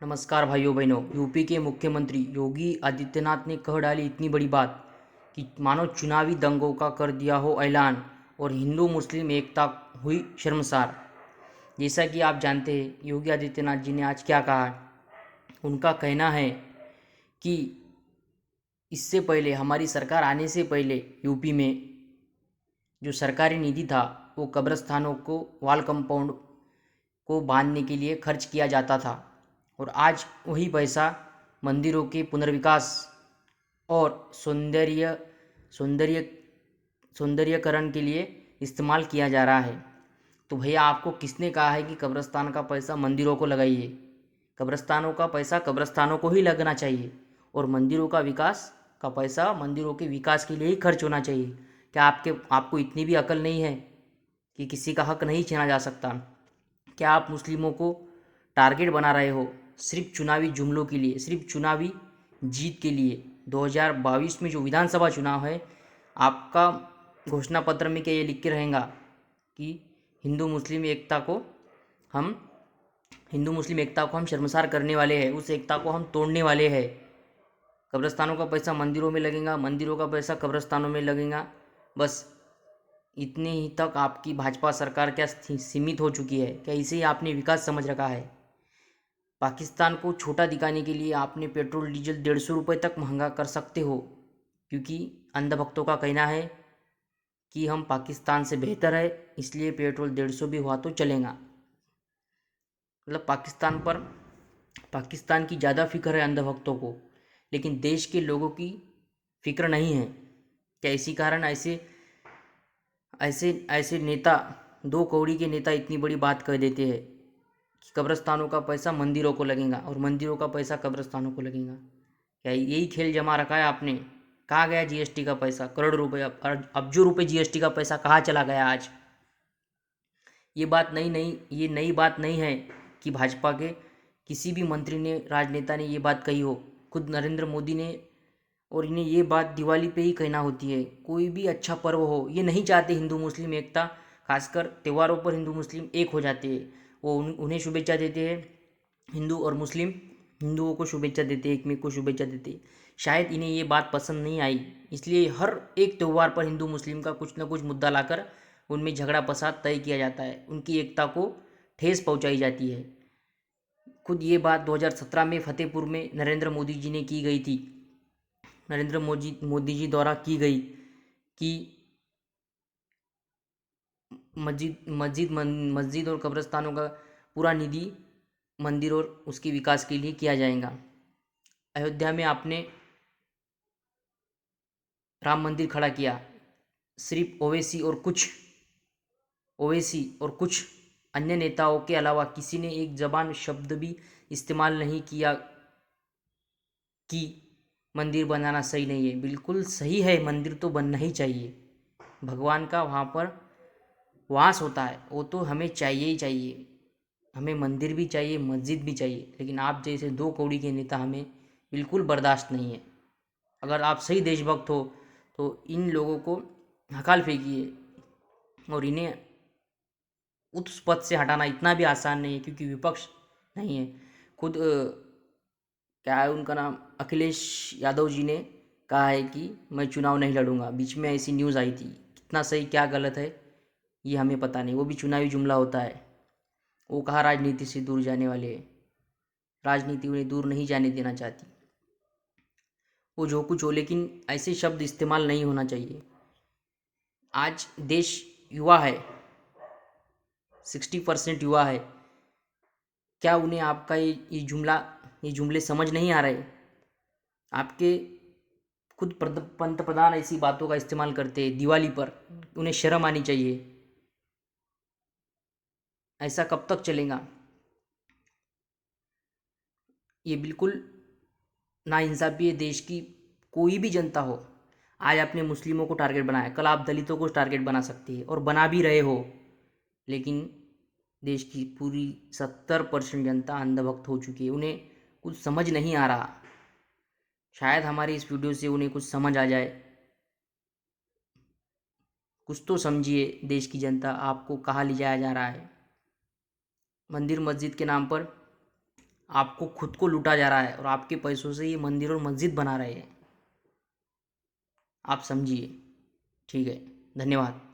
नमस्कार भाइयों बहनों। यूपी के मुख्यमंत्री योगी आदित्यनाथ ने कह डाली इतनी बड़ी बात कि मानो चुनावी दंगों का कर दिया हो ऐलान और हिंदू मुस्लिम एकता हुई शर्मसार। जैसा कि आप जानते हैं योगी आदित्यनाथ जी ने आज क्या कहा। उनका कहना है कि इससे पहले हमारी सरकार आने से पहले यूपी में जो सरकारी निधि था वो कब्रस्तानों को वॉल कंपाउंड को बांधने के लिए खर्च किया जाता था और आज वही पैसा मंदिरों के पुनर्विकास और सौंदर्य सौंदर्यकरण के लिए इस्तेमाल किया जा रहा है। तो भैया आपको किसने कहा है कि कब्रस्तान का पैसा मंदिरों को लगाइए? कब्रस्तानों का पैसा कब्रस्तानों को ही लगना चाहिए और मंदिरों का विकास का पैसा मंदिरों के विकास के लिए ही खर्च होना चाहिए। क्या आपको इतनी भी अकल नहीं है कि किसी का हक नहीं छीना जा सकता? क्या आप मुस्लिमों को टारगेट बना रहे हो सिर्फ चुनावी जुमलों के लिए, सिर्फ चुनावी जीत के लिए? 2022 में जो विधानसभा चुनाव है, आपका घोषणा पत्र में क्या ये लिख के रहेगा कि हिंदू मुस्लिम एकता को हम हिंदू मुस्लिम एकता को हम शर्मसार करने वाले हैं, उस एकता को हम तोड़ने वाले हैं। कब्रस्तानों का पैसा मंदिरों में लगेगा, मंदिरों का पैसा कब्रस्तानों में लगेगा। बस इतने ही तक आपकी भाजपा सरकार क्या सीमित हो चुकी है? क्या इसे ही आपने विकास समझ रखा है? पाकिस्तान को छोटा दिखाने के लिए आपने पेट्रोल डीजल 150 रुपये तक महंगा कर सकते हो, क्योंकि अंधभक्तों का कहना है कि हम पाकिस्तान से बेहतर है, इसलिए पेट्रोल 150 भी हुआ तो चलेगा। मतलब पाकिस्तान की ज़्यादा फिक्र है अंधभक्तों को, लेकिन देश के लोगों की फिक्र नहीं है। क्या इसी कारण ऐसे ऐसे ऐसे नेता, दो कौड़ी के नेता इतनी बड़ी बात कह देते हैं कि कब्रस्तानों का पैसा मंदिरों को लगेगा और मंदिरों का पैसा कब्रस्तानों को लगेगा? क्या यही खेल जमा रखा है आपने? कहाँ गया जीएसटी का पैसा? करोड़ रुपए, अब्जों रुपए जीएसटी का पैसा कहाँ चला गया आज? ये बात ये नई बात नहीं है कि भाजपा के किसी भी मंत्री ने, राजनेता ने ये बात कही हो। खुद नरेंद्र मोदी ने, और इन्हें ये बात दिवाली पे ही कहना होती है। कोई भी अच्छा पर्व हो, ये नहीं चाहते हिंदू मुस्लिम एकता, खासकर त्योहारों पर हिंदू मुस्लिम एक हो जाते हैं। वो उन्हें शुभेच्छा देते हैं, हिंदू और मुस्लिम हिंदुओं को शुभेच्छा देते, एक में को शुभेच्छा देते। शायद इन्हें ये बात पसंद नहीं आई, इसलिए हर एक त्यौहार पर हिंदू मुस्लिम का कुछ ना कुछ मुद्दा लाकर उनमें झगड़ा फसाद तय किया जाता है, उनकी एकता को ठेस पहुंचाई जाती है। खुद ये बात 2017 में फतेहपुर में नरेंद्र मोदी जी ने की गई थी, नरेंद्र मोदी जी द्वारा की गई कि मस्जिद और कब्रस्तानों का पूरा निधि मंदिर और उसके विकास के लिए किया जाएगा। अयोध्या में आपने राम मंदिर खड़ा किया, सिर्फ ओवैसी और कुछ अन्य नेताओं के अलावा किसी ने एक जबान शब्द भी इस्तेमाल नहीं किया कि मंदिर बनाना सही नहीं है। बिल्कुल सही है, मंदिर तो बनना ही चाहिए। भगवान का वहाँ पर वास होता है, वो तो हमें चाहिए ही चाहिए। हमें मंदिर भी चाहिए, मस्जिद भी चाहिए, लेकिन आप जैसे दो कौड़ी के नेता हमें बिल्कुल बर्दाश्त नहीं है। अगर आप सही देशभक्त हो तो इन लोगों को हकाल फेंकिए और इन्हें उस पद से हटाना इतना भी आसान नहीं है, क्योंकि विपक्ष नहीं है। खुद क्या है उनका नाम, अखिलेश यादव जी ने कहा है कि मैं चुनाव नहीं लड़ूंगा। बीच में ऐसी न्यूज़ आई थी, कितना सही क्या गलत है ये हमें पता नहीं, वो भी चुनावी जुमला होता है। वो कहा राजनीति से दूर जाने वाले हैं, राजनीति उन्हें दूर नहीं जाने देना चाहती। वो जो कुछ हो, लेकिन ऐसे शब्द इस्तेमाल नहीं होना चाहिए। आज देश युवा है, 60% युवा है। क्या उन्हें आपका ये जुमले समझ नहीं आ रहे? आपके खुद पंत प्रधान ऐसी बातों का इस्तेमाल करते हैं दिवाली पर, उन्हें शर्म आनी चाहिए। ऐसा कब तक चलेगा? ये बिल्कुल नाइंसाफ़ी है देश की। कोई भी जनता हो, आज आपने मुस्लिमों को टारगेट बनाया, कल आप दलितों को टारगेट बना सकती है और बना भी रहे हो, लेकिन देश की पूरी 70% जनता अंधभक्त हो चुकी है। उन्हें कुछ समझ नहीं आ रहा। शायद हमारी इस वीडियो से उन्हें कुछ समझ आ जाए। कुछ तो समझिए देश की जनता, आपको कहाँ ले जाया जा रहा है। मंदिर मस्जिद के नाम पर आपको खुद को लूटा जा रहा है और आपके पैसों से ये मंदिर और मस्जिद बना रहे हैं। आप समझिए। ठीक है, धन्यवाद।